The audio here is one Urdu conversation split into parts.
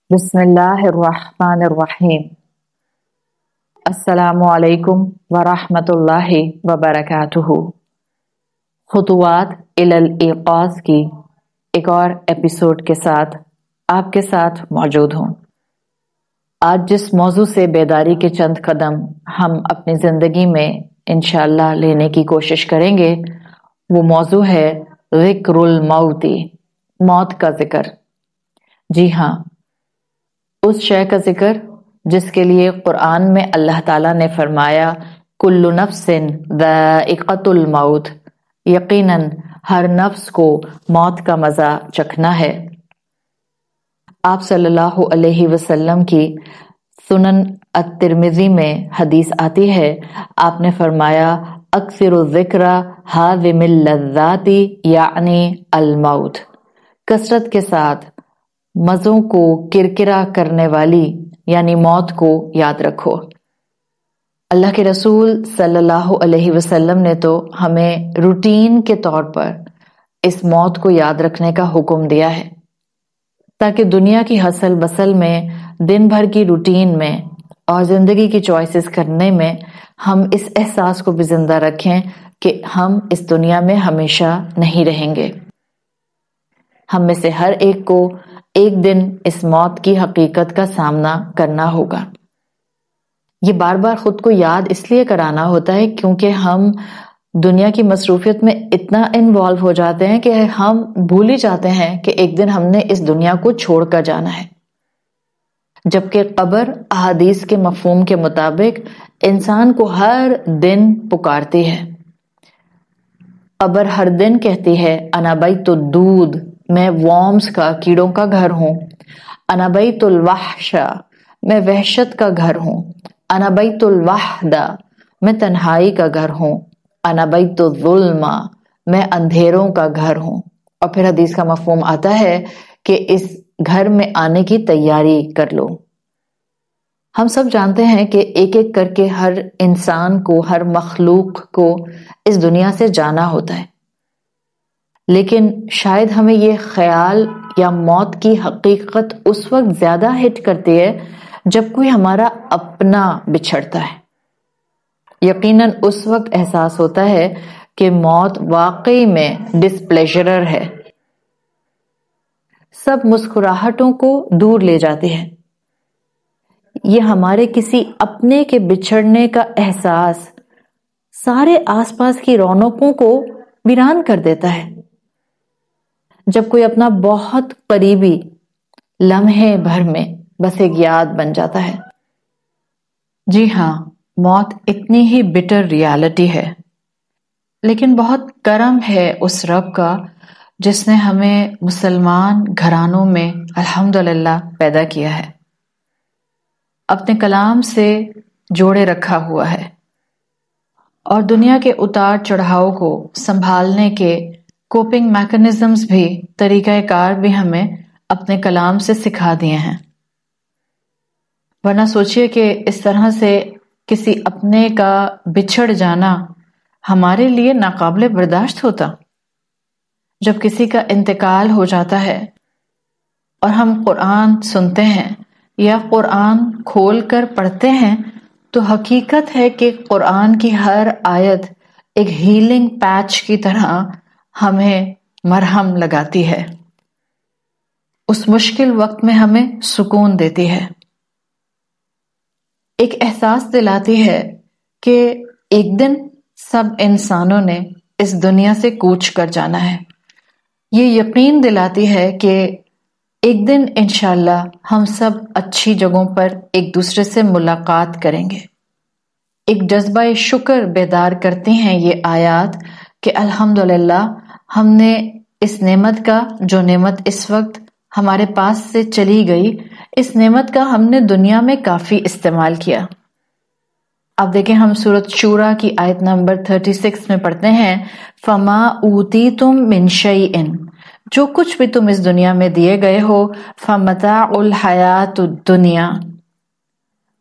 بسم اللہ الرحمن الرحیم۔ السلام علیکم ورحمۃ اللہ وبرکاتہ۔ خطوات الی الایقاظ کی ایک اور ایپیسوڈ کے ساتھ آپ کے ساتھ موجود ہوں۔ آج جس موضوع سے بیداری کے چند قدم ہم اپنی زندگی میں انشاءاللہ لینے کی کوشش کریں گے، وہ موضوع ہے ذکر الموت، موت کا ذکر۔ جی ہاں، اس شے کا ذکر جس کے لیے قرآن میں اللہ تعالیٰ نے فرمایا کل نفس ذائقۃ الموت، یقیناً ہر نفس کو موت کا مزہ چکھنا ہے۔ آپ صلی اللہ علیہ وسلم کی سنن الترمذی میں حدیث آتی ہے، آپ نے فرمایا اکثر الذکر ہاضم اللذات یعنی الموت، کثرت کے ساتھ مزوں کو کرکرا کرنے والی یعنی موت کو یاد رکھو۔ اللہ کے رسول صلی اللہ علیہ وسلم نے تو ہمیں روٹین کے طور پر اس موت کو یاد رکھنے کا حکم دیا ہے، تاکہ دنیا کی ہسل بسل میں، دن بھر کی روٹین میں اور زندگی کی چوائسز کرنے میں ہم اس احساس کو بھی زندہ رکھیں کہ ہم اس دنیا میں ہمیشہ نہیں رہیں گے۔ ہم میں سے ہر ایک کو ایک دن اس موت کی حقیقت کا سامنا کرنا ہوگا۔ یہ بار بار خود کو یاد اس لیے کرانا ہوتا ہے کیونکہ ہم دنیا کی مصروفیت میں اتنا انوالو ہو جاتے ہیں کہ ہم بھول ہی جاتے ہیں کہ ایک دن ہم نے اس دنیا کو چھوڑ کر جانا ہے، جبکہ قبر احادیث کے مفہوم کے مطابق انسان کو ہر دن پکارتی ہے۔ قبر ہر دن کہتی ہے انا بیت الدود، میں وارمز کا، کیڑوں کا گھر ہوں۔ انا بیت الوحش، میں وحشت کا گھر ہوں۔ انا بیت الوحدہ، میں تنہائی کا گھر ہوں۔ انا بیت الظلم، میں اندھیروں کا گھر ہوں۔ اور پھر حدیث کا مفہوم آتا ہے کہ اس گھر میں آنے کی تیاری کر لو۔ ہم سب جانتے ہیں کہ ایک ایک کر کے ہر انسان کو، ہر مخلوق کو اس دنیا سے جانا ہوتا ہے، لیکن شاید ہمیں یہ خیال یا موت کی حقیقت اس وقت زیادہ ہٹ کرتی ہے جب کوئی ہمارا اپنا بچھڑتا ہے۔ یقیناً اس وقت احساس ہوتا ہے کہ موت واقعی میں ڈسپلیجرر ہے، سب مسکراہٹوں کو دور لے جاتی ہے۔ یہ ہمارے کسی اپنے کے بچھڑنے کا احساس سارے آس پاس کی رونقوں کو ویران کر دیتا ہے۔ جب کوئی اپنا بہت قریبی لمحے بھر میں بس ایک یاد بن جاتا ہے۔ جی ہاں، موت اتنی ہی بٹر ریالٹی ہے، لیکن بہت کرم ہے اس رب کا جس نے ہمیں مسلمان گھرانوں میں الحمدللہ پیدا کیا ہے، اپنے کلام سے جوڑے رکھا ہوا ہے، اور دنیا کے اتار چڑھاؤ کو سنبھالنے کے کوپنگ میکنزمز بھی، طریقہ کار بھی ہمیں اپنے کلام سے سکھا دیے ہیں۔ ورنہ سوچئے کہ اس طرح سے کسی اپنے کا بچھڑ جانا ہمارے لیے ناقابل برداشت ہوتا۔ جب کسی کا انتقال ہو جاتا ہے اور ہم قرآن سنتے ہیں یا قرآن کھول کر پڑھتے ہیں تو حقیقت ہے کہ قرآن کی ہر آیت ایک ہیلنگ پیچ کی طرح ہمیں مرہم لگاتی ہے، اس مشکل وقت میں ہمیں سکون دیتی ہے، ایک احساس دلاتی ہے کہ ایک دن سب انسانوں نے اس دنیا سے کوچ کر جانا ہے۔ یہ یقین دلاتی ہے کہ ایک دن انشاءاللہ ہم سب اچھی جگہوں پر ایک دوسرے سے ملاقات کریں گے۔ ایک جذبہ شکر بیدار کرتی ہیں یہ آیات کہ الحمدللہ ہم نے اس نعمت کا، جو نعمت اس وقت ہمارے پاس سے چلی گئی، اس نعمت کا ہم نے دنیا میں کافی استعمال کیا۔ اب دیکھیں، ہم سورۃ شورى کی آیت نمبر 36 میں پڑھتے ہیں فَمَا أُوتِيتُم مِّن شَيْءٍ، جو کچھ بھی تم اس دنیا میں دیے گئے ہو، فَمَتَاعُ الْحَيَاةُ الدُّنْيَا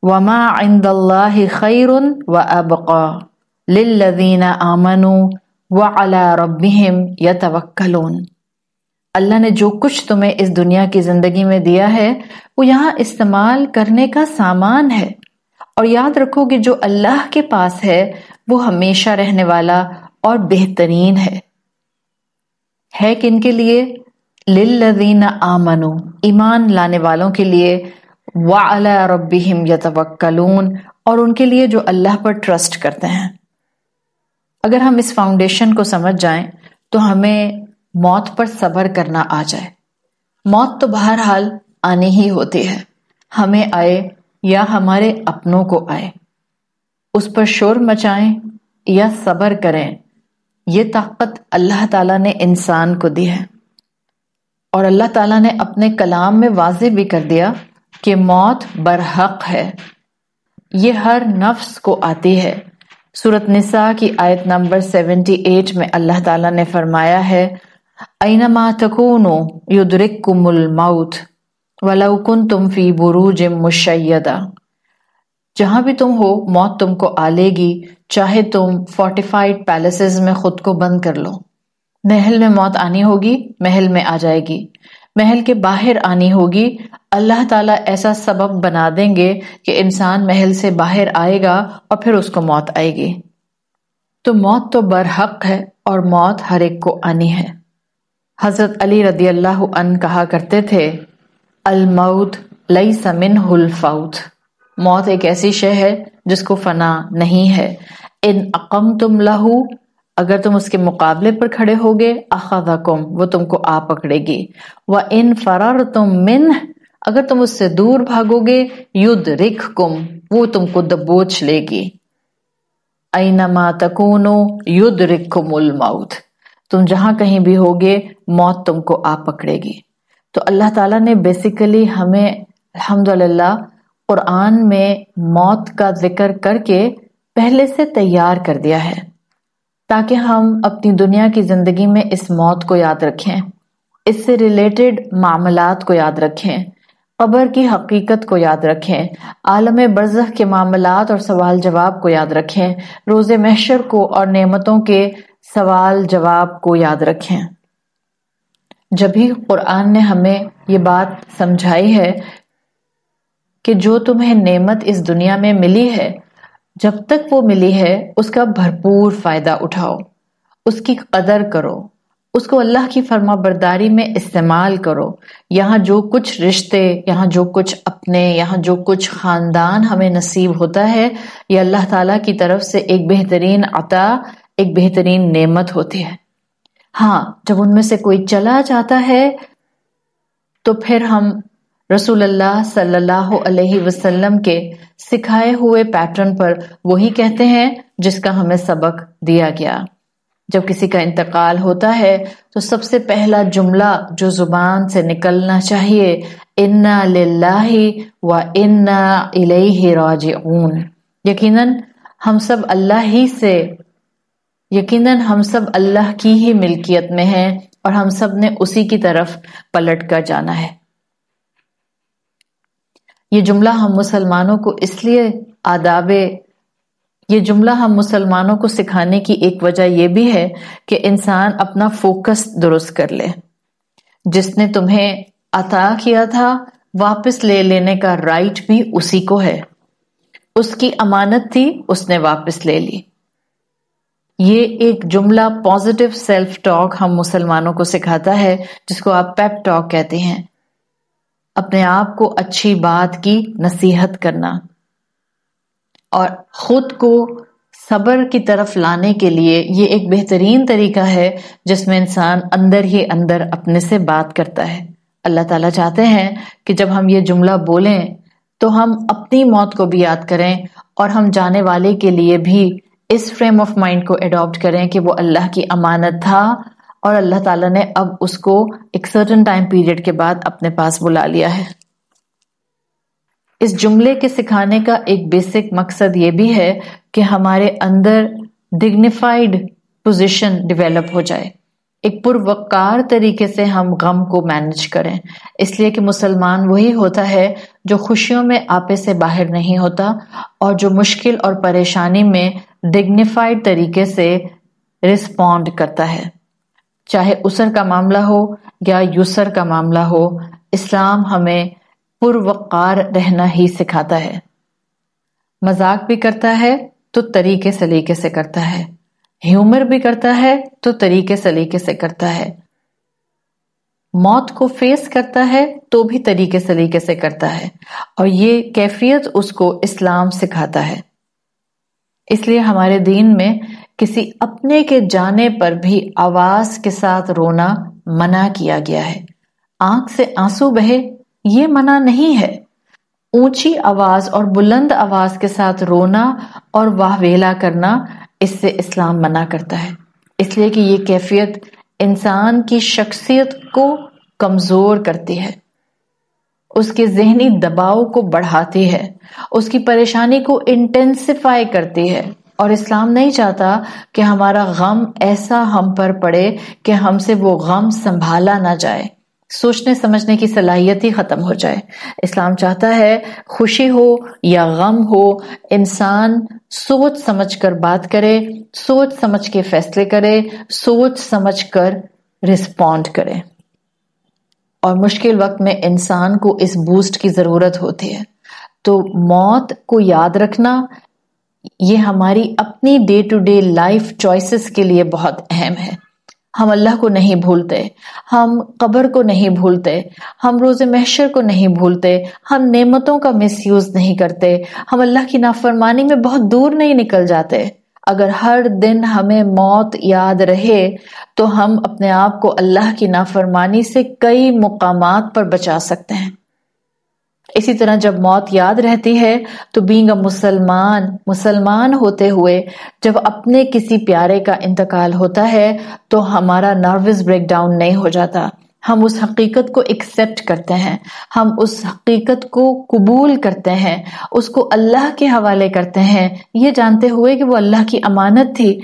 وَمَا عِندَ اللَّهِ خَيْرٌ وَأَبْقَى لِلَّذِينَ آمَنُوا وَعَلَى رَبِّهِمْ يَتَوَكَّلُونَ۔ اللہ نے جو کچھ تمہیں اس دنیا کی زندگی میں دیا ہے وہ یہاں استعمال کرنے کا سامان ہے، اور یاد رکھو کہ جو اللہ کے پاس ہے وہ ہمیشہ رہنے والا اور بہترین ہے کن کے لیے؟ للذین آمنوا، ایمان لانے والوں کے لیے، وعلی ربہم یتوکلون، اور ان کے لیے جو اللہ پر ٹرسٹ کرتے ہیں۔ اگر ہم اس فاؤنڈیشن کو سمجھ جائیں تو ہمیں موت پر صبر کرنا آ جائے۔ موت تو بہرحال آنی ہی ہوتی ہے، ہمیں آئے یا ہمارے اپنوں کو آئے، اس پر شور مچائیں یا صبر کریں، یہ طاقت اللہ تعالیٰ نے انسان کو دی ہے۔ اور اللہ تعالیٰ نے اپنے کلام میں واضح بھی کر دیا کہ موت برحق ہے، یہ ہر نفس کو آتی ہے۔ سورۃ نساء کی آیت نمبر 78 میں اللہ تعالیٰ نے فرمایا ہے اینما تکونوا یدرککم الموت ولو کنتم فی بروج مشیدہ، جہاں بھی تم ہو موت تم کو آ لے گی، چاہے تم فورٹیفائڈ پیلسز میں خود کو بند کر لو۔ محل میں موت آنی ہوگی، محل میں آ جائے گی، محل کے باہر آنی ہوگی، اللہ تعالیٰ ایسا سبب بنا دیں گے کہ انسان محل سے باہر آئے گا اور پھر اس کو موت آئے گی۔ تو موت تو برحق ہے اور موت ہر ایک کو آنی ہے۔ حضرت علی رضی اللہ عنہ کہا کرتے تھے الموت لیس منہ الفوت، موت ایک ایسی شے ہے جس کو فنا نہیں ہے۔ ان اقمتم لہ، اگر تم اس کے مقابلے پر کھڑے ہوگے، اخذکم، وہ تم کو آ پکڑے گی، وَإِن فَرَرْتُم مِّنْهُ، اگر تم اس سے دور بھاگو گے، یدرککم، وہ تم کو دبوچ لے گی۔ اینما تکونوا یدرککم الموت، تم جہاں کہیں بھی ہوگے موت تم کو آ پکڑے گی۔ تو اللہ تعالیٰ نے بیسیکلی ہمیں الحمدللہ قرآن میں موت کا ذکر کر کے پہلے سے تیار کر دیا ہے، تاکہ ہم اپنی دنیا کی زندگی میں اس موت کو یاد رکھیں، اس سے ریلیٹڈ معاملات کو یاد رکھیں، قبر کی حقیقت کو یاد رکھیں، عالم برزخ کے معاملات اور سوال جواب کو یاد رکھیں، روز محشر کو اور نعمتوں کے سوال جواب کو یاد رکھیں۔ جب بھی قرآن نے ہمیں یہ بات سمجھائی ہے کہ جو تمہیں نعمت اس دنیا میں ملی ہے، جب تک وہ ملی ہے اس کا بھرپور فائدہ اٹھاؤ، اس کی قدر کرو، اس کو اللہ کی فرما برداری میں استعمال کرو۔ یہاں جو کچھ رشتے، یہاں جو کچھ اپنے، یہاں جو کچھ خاندان ہمیں نصیب ہوتا ہے، یہ اللہ تعالیٰ کی طرف سے ایک بہترین عطا، ایک بہترین نعمت ہوتی ہے۔ ہاں، جب ان میں سے کوئی چلا جاتا ہے تو پھر ہم رسول اللہ صلی اللہ علیہ وسلم کے سکھائے ہوئے پیٹرن پر وہی کہتے ہیں جس کا ہمیں سبق دیا گیا۔ جب کسی کا انتقال ہوتا ہے تو سب سے پہلا جملہ جو زبان سے نکلنا چاہیے، انا للہ و انا الیہ راجعون، یقیناً ہم سب اللہ کی ہی ملکیت میں ہیں اور ہم سب نے اسی کی طرف پلٹ کر جانا ہے۔ یہ جملہ ہم مسلمانوں کو سکھانے کی ایک وجہ یہ بھی ہے کہ انسان اپنا فوکس درست کر لے۔ جس نے تمہیں عطا کیا تھا واپس لے لینے کا رائٹ بھی اسی کو ہے، اس کی امانت تھی، اس نے واپس لے لی۔ یہ ایک جملہ پازیٹیو سیلف ٹاک ہم مسلمانوں کو سکھاتا ہے، جس کو آپ پیپ ٹاک کہتے ہیں، اپنے آپ کو اچھی بات کی نصیحت کرنا اور خود کو صبر کی طرف لانے کے لیے یہ ایک بہترین طریقہ ہے جس میں انسان اندر ہی اندر اپنے سے بات کرتا ہے۔ اللہ تعالیٰ چاہتے ہیں کہ جب ہم یہ جملہ بولیں تو ہم اپنی موت کو بھی یاد کریں اور ہم جانے والے کے لیے بھی اس فریم آف مائنڈ کو اڈاپٹ کریں کہ وہ اللہ کی امانت تھا اور اللہ تعالیٰ نے اب اس کو ایک سرٹن ٹائم پیریڈ کے بعد اپنے پاس بلا لیا ہے۔ اس جملے کے سکھانے کا ایک بیسک مقصد یہ بھی ہے کہ ہمارے اندر ڈگنیفائڈ پوزیشن ڈیولپ ہو جائے، ایک پروقار طریقے سے ہم غم کو مینج کریں، اس لیے کہ مسلمان وہی ہوتا ہے جو خوشیوں میں آپے سے باہر نہیں ہوتا اور جو مشکل اور پریشانی میں ڈگنیفائڈ طریقے سے رسپونڈ کرتا ہے۔ چاہے اسر کا معاملہ ہو یا یسر کا معاملہ ہو، اسلام ہمیں پروقار رہنا ہی سکھاتا ہے۔ مذاق بھی کرتا ہے تو طریقے سلیقے سے کرتا ہے، ہیومر بھی کرتا ہے تو طریقے سلیقے سے کرتا ہے، موت کو فیس کرتا ہے تو بھی طریقے سلیقے سے کرتا ہے، اور یہ کیفیت اس کو اسلام سکھاتا ہے۔ اس لیے ہمارے دین میں کسی اپنے کے جانے پر بھی آواز کے ساتھ رونا منع کیا گیا ہے۔ آنکھ سے آنسو بہے یہ منع نہیں ہے، اونچی آواز اور بلند آواز کے ساتھ رونا اور واہ ویلا کرنا اس سے اسلام منع کرتا ہے، اس لیے کہ یہ کیفیت انسان کی شخصیت کو کمزور کرتی ہے، اس کے ذہنی دباؤ کو بڑھاتی ہے، اس کی پریشانی کو انٹینسیفائی کرتی ہے، اور اسلام نہیں چاہتا کہ ہمارا غم ایسا ہم پر پڑے کہ ہم سے وہ غم سنبھالا نہ جائے، سوچنے سمجھنے کی صلاحیت ہی ختم ہو جائے۔ اسلام چاہتا ہے خوشی ہو یا غم ہو، انسان سوچ سمجھ کر بات کرے، سوچ سمجھ کے فیصلے کرے، سوچ سمجھ کر رسپونڈ کرے، اور مشکل وقت میں انسان کو اس بوسٹ کی ضرورت ہوتی ہے۔ تو موت کو یاد رکھنا یہ ہماری اپنی day to day life choices کے لیے بہت اہم ہے۔ ہم اللہ کو نہیں بھولتے، ہم قبر کو نہیں بھولتے، ہم روز محشر کو نہیں بھولتے، ہم نعمتوں کا مس یوز نہیں کرتے، ہم اللہ کی نافرمانی میں بہت دور نہیں نکل جاتے۔ اگر ہر دن ہمیں موت یاد رہے تو ہم اپنے آپ کو اللہ کی نافرمانی سے کئی مقامات پر بچا سکتے ہیں۔ اسی طرح جب موت یاد رہتی ہے تو بینگ اے مسلمان ہوتے ہوئے جب اپنے کسی پیارے کا انتقال ہوتا ہے تو ہمارا نروس بریک ڈاؤن نہیں ہو جاتا، ہم اس حقیقت کو ایکسپٹ کرتے ہیں، ہم اس حقیقت کو قبول کرتے ہیں، اس کو اللہ کے حوالے کرتے ہیں، یہ جانتے ہوئے کہ وہ اللہ کی امانت تھی،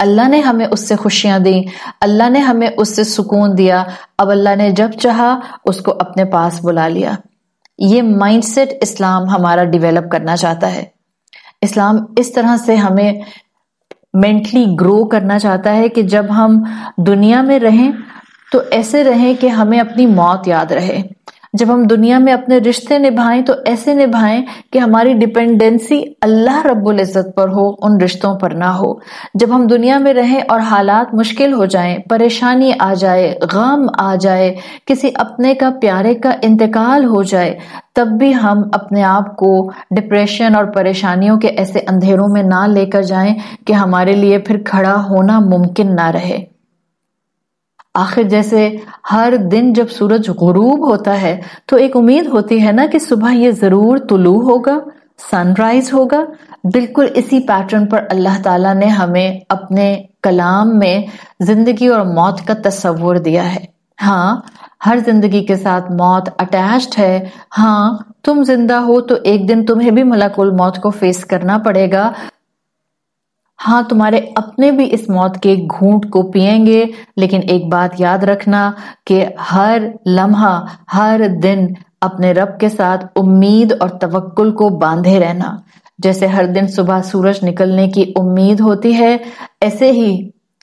اللہ نے ہمیں اس سے خوشیاں دی، اللہ نے ہمیں اس سے سکون دیا، اب اللہ نے جب چاہا اس کو اپنے پاس بلا لیا۔ یہ مائنڈ سیٹ اسلام ہمارا ڈیولپ کرنا چاہتا ہے۔ اسلام اس طرح سے ہمیں مینٹلی گرو کرنا چاہتا ہے کہ جب ہم دنیا میں رہیں تو ایسے رہیں کہ ہمیں اپنی موت یاد رہے، جب ہم دنیا میں اپنے رشتے نبھائیں تو ایسے نبھائیں کہ ہماری ڈیپینڈنسی اللہ رب العزت پر ہو، ان رشتوں پر نہ ہو۔ جب ہم دنیا میں رہیں اور حالات مشکل ہو جائیں، پریشانی آ جائے، غم آ جائے، کسی اپنے کا پیارے کا انتقال ہو جائے، تب بھی ہم اپنے آپ کو ڈپریشن اور پریشانیوں کے ایسے اندھیروں میں نہ لے کر جائیں کہ ہمارے لیے پھر کھڑا ہونا ممکن نہ رہے۔ آخر جیسے ہر دن جب سورج غروب ہوتا ہے تو ایک امید ہوتی ہے نا کہ صبح یہ ضرور طلوع ہوگا، سن رائز ہوگا۔ بالکل اسی پیٹرن پر اللہ تعالیٰ نے ہمیں اپنے کلام میں زندگی اور موت کا تصور دیا ہے۔ ہاں، ہر زندگی کے ساتھ موت اٹیچڈ ہے۔ ہاں، تم زندہ ہو تو ایک دن تمہیں بھی ملک الموت کو فیس کرنا پڑے گا۔ ہاں، تمہارے اپنے بھی اس موت کے گھونٹ کو پئیں گے، لیکن ایک بات یاد رکھنا کہ ہر لمحہ، ہر دن اپنے رب کے ساتھ امید اور توکل کو باندھے رہنا۔ جیسے ہر دن صبح سورج نکلنے کی امید ہوتی ہے، ایسے ہی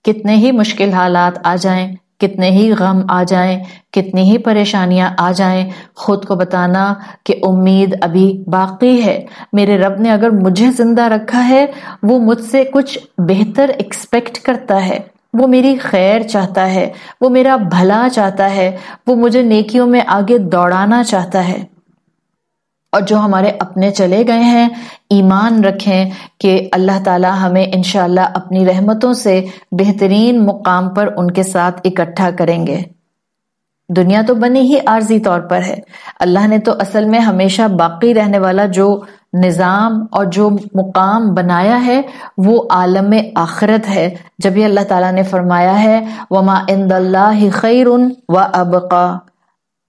کتنے ہی مشکل حالات آ جائیں، کتنے ہی غم آ جائیں، کتنی ہی پریشانیاں آ جائیں، خود کو بتانا کہ امید ابھی باقی ہے۔ میرے رب نے اگر مجھے زندہ رکھا ہے، وہ مجھ سے کچھ بہتر ایکسپیکٹ کرتا ہے، وہ میری خیر چاہتا ہے، وہ میرا بھلا چاہتا ہے، وہ مجھے نیکیوں میں آگے دوڑانا چاہتا ہے۔ اور جو ہمارے اپنے چلے گئے ہیں، ایمان رکھیں کہ اللہ تعالیٰ ہمیں انشاءاللہ اپنی رحمتوں سے بہترین مقام پر ان کے ساتھ اکٹھا کریں گے۔ دنیا تو بنی ہی عارضی طور پر ہے، اللہ نے تو اصل میں ہمیشہ باقی رہنے والا جو نظام اور جو مقام بنایا ہے وہ عالم آخرت ہے۔ جب یہ اللہ تعالیٰ نے فرمایا ہے وَمَا عِندَ اللَّهِ خَيْرٌ وَأَبْقَى،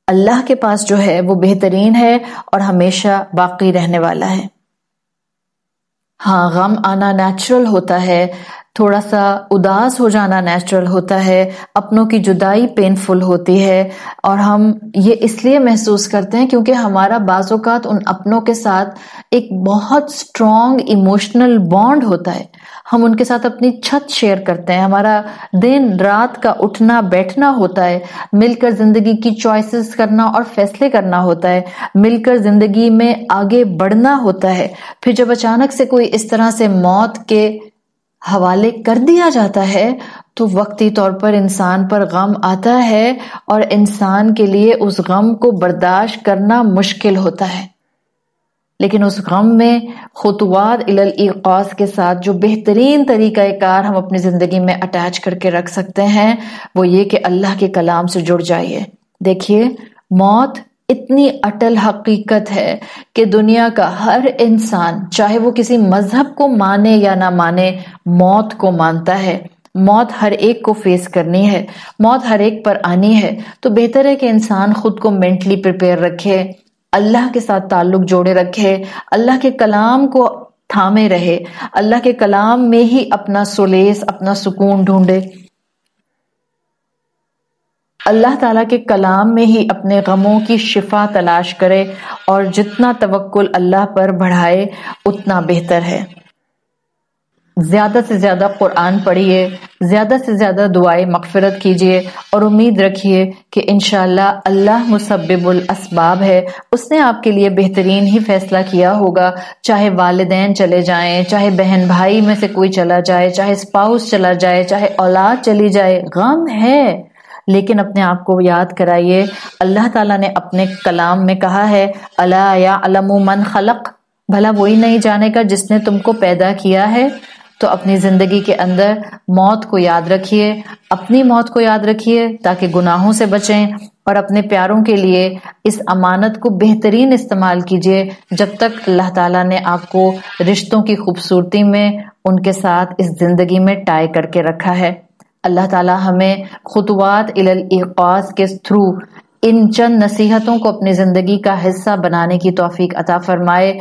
اللہ کے پاس جو ہے وہ بہترین ہے اور ہمیشہ باقی رہنے والا ہے۔ ہاں، غم آنا نیچرل ہوتا ہے، تھوڑا سا اداس ہو جانا نیچرل ہوتا ہے، اپنوں کی جدائی پینفل ہوتی ہے، اور ہم یہ اس لیے محسوس کرتے ہیں کیونکہ ہمارا بعض اوقات ان اپنوں کے ساتھ ایک بہت اسٹرانگ ایموشنل بانڈ ہوتا ہے۔ ہم ان کے ساتھ اپنی چھت شیئر کرتے ہیں، ہمارا دن رات کا اٹھنا بیٹھنا ہوتا ہے، مل کر زندگی کی چوائسز کرنا اور فیصلے کرنا ہوتا ہے، مل کر زندگی میں آگے بڑھنا ہوتا ہے۔ پھر جب اچانک سے کوئی اس طرح سے موت کے حوالے کر دیا جاتا ہے تو وقتی طور پر انسان پر غم آتا ہے اور انسان کے لیے اس غم کو برداشت کرنا مشکل ہوتا ہے، لیکن اس غم میں خطوات الی الایقاظ کے ساتھ جو بہترین طریقہ کار ہم اپنی زندگی میں اٹیچ کر کے رکھ سکتے ہیں وہ یہ کہ اللہ کے کلام سے جڑ جائیے۔ دیکھیے، موت اتنی اٹل حقیقت ہے کہ دنیا کا ہر انسان، چاہے وہ کسی مذہب کو مانے یا نہ مانے، موت کو مانتا ہے۔ موت ہر ایک کو فیس کرنی ہے، موت ہر ایک پر آنی ہے، تو بہتر ہے کہ انسان خود کو مینٹلی پریپیئر رکھے، اللہ کے ساتھ تعلق جوڑے رکھے، اللہ کے کلام کو تھامے رہے، اللہ کے کلام میں ہی اپنا سولیس، اپنا سکون ڈھونڈے، اللہ تعالیٰ کے کلام میں ہی اپنے غموں کی شفا تلاش کرے، اور جتنا توکل اللہ پر بڑھائے اتنا بہتر ہے۔ زیادہ سے زیادہ قرآن پڑھیے، زیادہ سے زیادہ دعائیں مغفرت کیجیے، اور امید رکھیے کہ انشاءاللہ اللہ مسبب الاسباب ہے، اس نے آپ کے لیے بہترین ہی فیصلہ کیا ہوگا۔ چاہے والدین چلے جائیں، چاہے بہن بھائی میں سے کوئی چلا جائے، چاہے اسپاؤس چلا جائے، چاہے اولاد چلی جائے، غم ہے، لیکن اپنے آپ کو یاد کرائیے، اللہ تعالیٰ نے اپنے کلام میں کہا ہے الا یعلم من خلق، بھلا وہی نہیں جانے گا جس نے تم کو پیدا کیا ہے۔ تو اپنی زندگی کے اندر موت کو یاد رکھیے، اپنی موت کو یاد رکھیے تاکہ گناہوں سے بچیں، اور اپنے پیاروں کے لیے اس امانت کو بہترین استعمال کیجیے جب تک اللہ تعالیٰ نے آپ کو رشتوں کی خوبصورتی میں ان کے ساتھ اس زندگی میں ٹائی کر کے رکھا ہے۔ اللہ تعالیٰ ہمیں خطوات الی الایقاظ کے تھرو ان چند نصیحتوں کو اپنی زندگی کا حصہ بنانے کی توفیق عطا فرمائے۔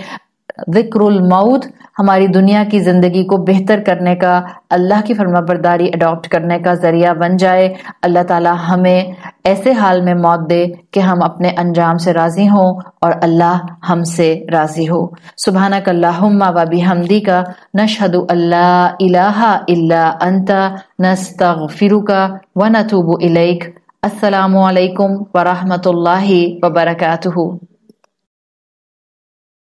ذکر الموت ہماری دنیا کی زندگی کو بہتر کرنے کا، اللہ کی فرما برداری اڈاپٹ کرنے کا ذریعہ بن جائے۔ اللہ تعالیٰ ہمیں ایسے حال میں موت دے کہ ہم اپنے انجام سے راضی ہوں اور اللہ ہم سے راضی ہو۔ سبحانک اللہم و بحمدک، نشہد ان لا الہ الا انت، نستغفرک و نتوب الیک۔ السلام علیکم ورحمۃ اللہ وبرکاتہ۔